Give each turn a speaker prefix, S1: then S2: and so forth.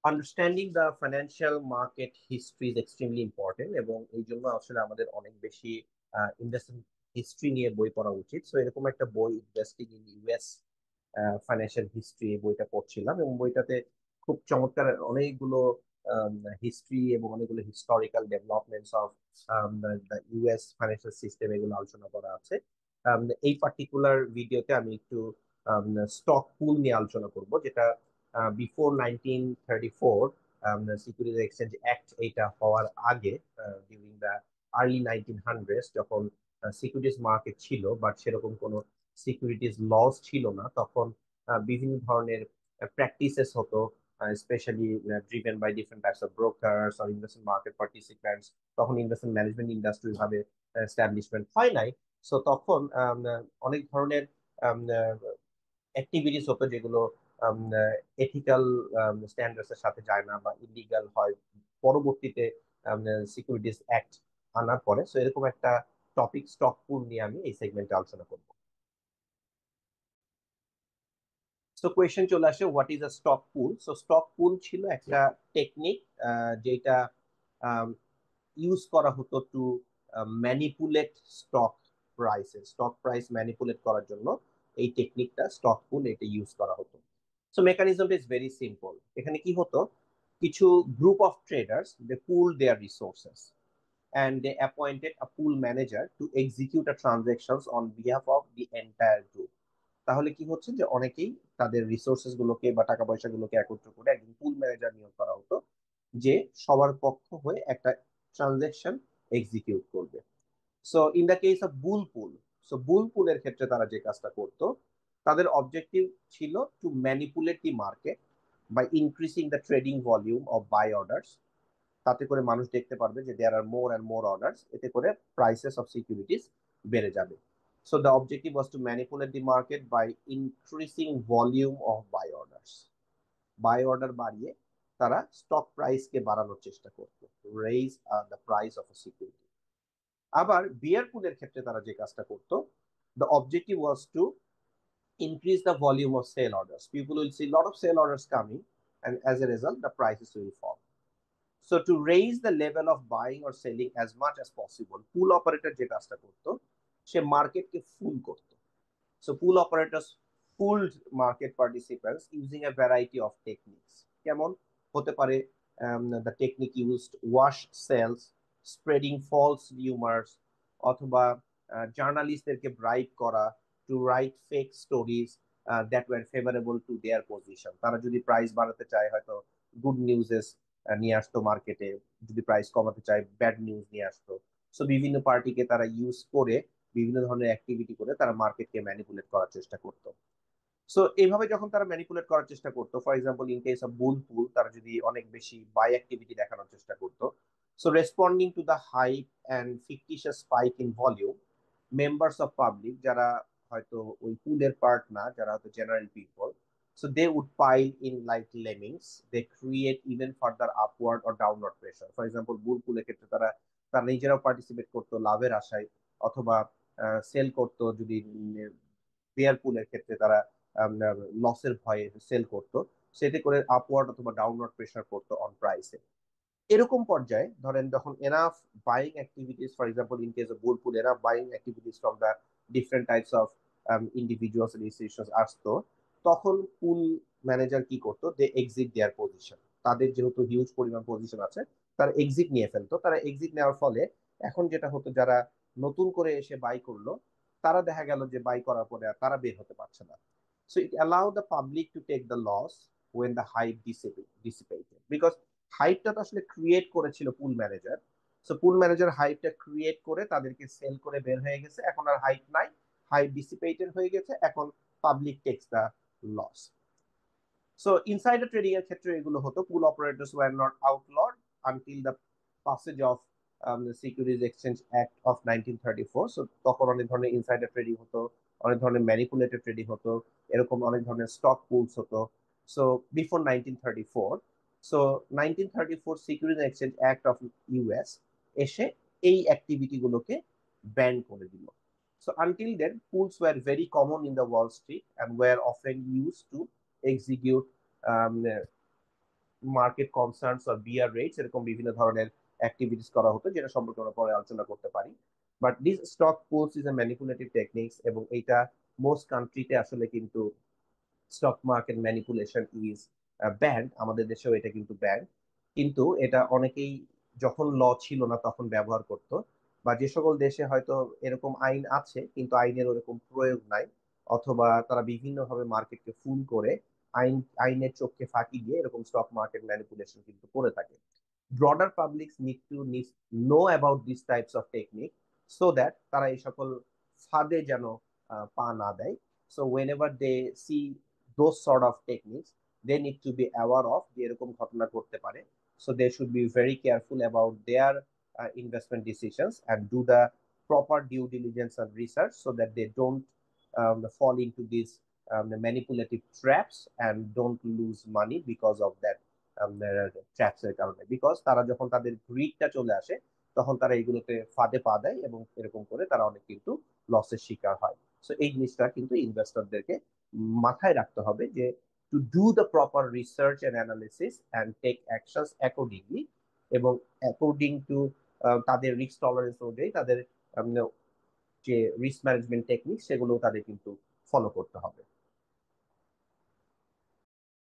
S1: Understanding the financial market history is extremely important, এবং এই জন্য আসলে আমাদের অনেক বেশি ইনভেস্টমেন্ট হিস্ট্রি নিয়ে বই পড়া উচিত। সো এরকম একটা বই, investing in US financial history, বইটা পড়ছিলাম, এবং বইটাতে খুব চমৎকার অনেকগুলো হিস্ট্রি এবং অনেকগুলো historical developments of the US financial system এগুলো আলোচনা করা আছে। এই পার্টিকুলার ভিডিওতে আমি একটু স্টক পুল নিয়ে আলোচনা করব, যেটা বিফোর 1934 সিকিউরিটিজ এক্সচেঞ্জ অ্যাক্ট এইটা হওয়ার আগে, ডিউরিং দ্য আর্লি 1900s, যখন সিকিউরিটিজ মার্কেট ছিল বাট সেরকম কোনো সিকিউরিটিজ লস ছিল না, তখন বিভিন্ন ধরনের প্র্যাকটিসেস হতো, specially driven by different types of brokers or investment market participants. তখন ইনভেস্টমেন্ট ম্যানেজমেন্ট ইন্ডাস্ট্রি ভাবে এস্টাবলিশমেন্ট হয় নাই। সো তখন অনেক ধরনের অ্যাক্টিভিটিস হতো যেগুলো এথিক্যাল স্ট্যান্ডার্ডস এর সাথে যায় না বা ইলিগাল হয়, পরবর্তীতে সিকিউরিটিজ অ্যাক্ট আনার পরে। সো এরকম একটা টপিক, স্টক পুল নিয়ে আমি এই সেগমেন্টে আলোচনা করব। সো কোয়েশ্চেন চলে আসে, what is a stock pool? So stock pool ছিল একটা টেকনিক যেটা ইউজ করা হতো to manipulate stock prices. Stock price manipulate করার জন্য এই টেকনিকটা, স্টক পুল, এটা ইউজ করা হতো। সো মেকানিজমটা ইজ ভেরি সিম্পল। এখানে কি হতো, কিছু group of traders, they pool their resources and they appointed a pool manager to execute a transactions on behalf of the entire group. তাহলে কি হচ্ছে যে অনেকেই তাদের রিসোর্সেস গুলোকে বা টাকা পয়সা গুলোকে একত্র করে একজন পুল ম্যানেজার নিয়োগ করা হতো, যে সবার পক্ষ হয়ে একটা ট্রানজাকশন এক্সিকিউট করবে। So in the case of bull pool, so bull পুলের ক্ষেত্রে তারা যে কাজটা করতো, তাদের অবজেক্টিভ ছিল to manipulate the market by increasing the trading volume of buy orders. তাতে করে মানুষ দেখতে পারবে যে দেয়ার আর মোর অ্যান্ড মোর অর্ডার্স, এতে করে প্রাইসেস অফ সিকিউরিটিজ বেড়ে যাবে। So the objective was to manipulate the market by increasing volume of buy orders. Buy order বাড়িয়ে তারা স্টক প্রাইসকে বাড়ানোর চেষ্টা করতো, raise the price of a security. আবার বিয়ার পুলের ক্ষেত্রে তারা যে কাজটা করতো, the objective was to increase the volume of sale orders. People will see a lot of sale orders coming, and as a result, the prices will fall. So to raise the level of buying or selling as much as possible, pool operator যে কাজটা করতো, সে মার্কেটকে ফুল করতো। So pool operators pulled market participants using a variety of techniques. কেমন হতে পারে? The technique used wash sales, spreading false rumors, অথবা জার্নালিস্টদেরকে ব্রাইব করা to write fake stories that were favourable to their position. তারা যদি প্রাইস বাড়াতে চায়, হয়তো গুড নিউজেস নিয়ে আসতো মার্কেটে, যদি প্রাইস কমাতে চায় ব্যাড নিউজ নিয়ে আসতো। সো বিভিন্ন পার্টিকে তারা ইউজ করে, বিভিন্ন ধরনের অ্যাক্টিভিটি করে তারা মার্কেটকে ম্যানিপুলেট করার চেষ্টা করতো। সো এইভাবে যখন তারা ম্যানিপুলেট করার চেষ্টা করতো, for example in case of bull pool, তারা যদি অনেক বেশি বাই অ্যাক্টিভিটি দেখানোর চেষ্টা করতো, so responding to the hype and fictitious spike in volume, members of public, যারা হয়তো ওই পুলের পার্ট না, যারা হয়তো general people, so they would pile in like lemmings. They create even further upward or downward pressure. For example, বুল পুলের ক্ষেত্রে তারা তারা নিজেরাও পার্টিসিপেট করতো লাভের আশায়, অথবা সেল করতো। যদি বেয়ার পুলের ক্ষেত্রে তারা লসের ভয়ে সেল করতো, সেটা করে আপওয়ার্ড অথবা ডাউনওয়ার্ড প্রেশার করতো অন প্রাইসে। এরকম পর্যায়ে ধরেন, যখন enough buying activities, for example in case of bull pool, enough buying activities from the different types of individuals and institutions আসতো, তখন পুল ম্যানেজার কি করতো? They exit their position. তাদের যেহেতু হিউজ পরিমাণ পজিশন আছে, তারা এক্সিট নিয়ে ফেলতো। তারা এক্সিট নেওয়ার ফলে এখন যেটা হতো, যারা নতুন করে এসে বাই করলো, তারা দেখা গেল যে বাই করার পরে আর তারা বের হতে পারছে না। So it allow the public to take the loss when the hype dissipated, because হাইপটা তো আসলে ক্রিয়েট করেছিল pool manager. So pool manager হাইপটা ক্রিয়েট করে তাদেরকে সেল করে বের হয়ে গেছে, এখন আর হাইপ নাই, হাইপ ডিসিপেটেড হয়ে গেছে, এখন public takes the loss. So insider trading এর ক্ষেত্রে এগুলো হতো। Pool operators were not outlawed until the passage of securities exchange act of 1934। So তখন অনেক ধরনের ইনসাইডার ট্রেডিং হতো, অনেক ধরনের ম্যানিপুলেটেড ট্রেডিং হতো, এরকম অনেক ধরনের স্টক পুলস হতো। So before 1934, so 1934 securities exchange act of US এসে এই অ্যাক্টিভিটি গুলোকে ব্যান করে দিল। So until then, pools were very common in the Wall Street and were often used to execute um, market concerns or bear rates, এরকম বিভিন্ন ধরনের activities করা হতো, যেটা সম্পর্কে আমরা পরে আলোচনা করতে পারি। But this stock pools is a manipulative techniques, এবং এইটা মোস্ট কান্ট্রিতে আসলে কিন্তু stock market manipulation is band. আমাদের দেশেও এটা কিন্তু ব্যান্ড, কিন্তু এটা অনেকেই যখন ল ছিল না তখন ব্যবহার করত, বা যে সকল দেশে হয়তো এরকম আইন আছে কিন্তু আইনের ওরকম প্রয়োগ নাই, অথবা তারা বিভিন্নভাবে মার্কেটকে ফুল করে আইনের চোখকে ফাঁকি দিয়ে এরকম স্টক মার্কেট ম্যানিপুলেশন কিন্তু করে থাকে। Broader public need to know about this types of technique, so that তারা এই সকল ফাঁদে যেন পা না দেয়। So whenever they see those sort of techniques, they need to be aware of যে এরকম ঘটনা ঘটতে পারে। So they should be very careful about their investment decisions and do the proper due diligence and research so that they don't fall into these manipulative traps and don't lose money because of that traps এর কারণে। Because তারা যখন তাদের গ্রিডটা চলে আসে তখন তারা এগুলোতে ফাঁদে পা দেয়, এবং এরকম করে তারা অনেক কিন্তু লসের শিকার হয়। সো এই জিনিসটা কিন্তু ইনভেস্টরদেরকে মাথায় রাখতে হবে, যে to do the proper research and analysis and take actions accordingly, এবং অ্যাকর্ডিং টু তাদের রিস্ক টলারেন্স অনুযায়ী তাদের যে রিস্ক ম্যানেজমেন্ট টেকনিক সেগুলো তাদের কিন্তু ফলো করতে হবে।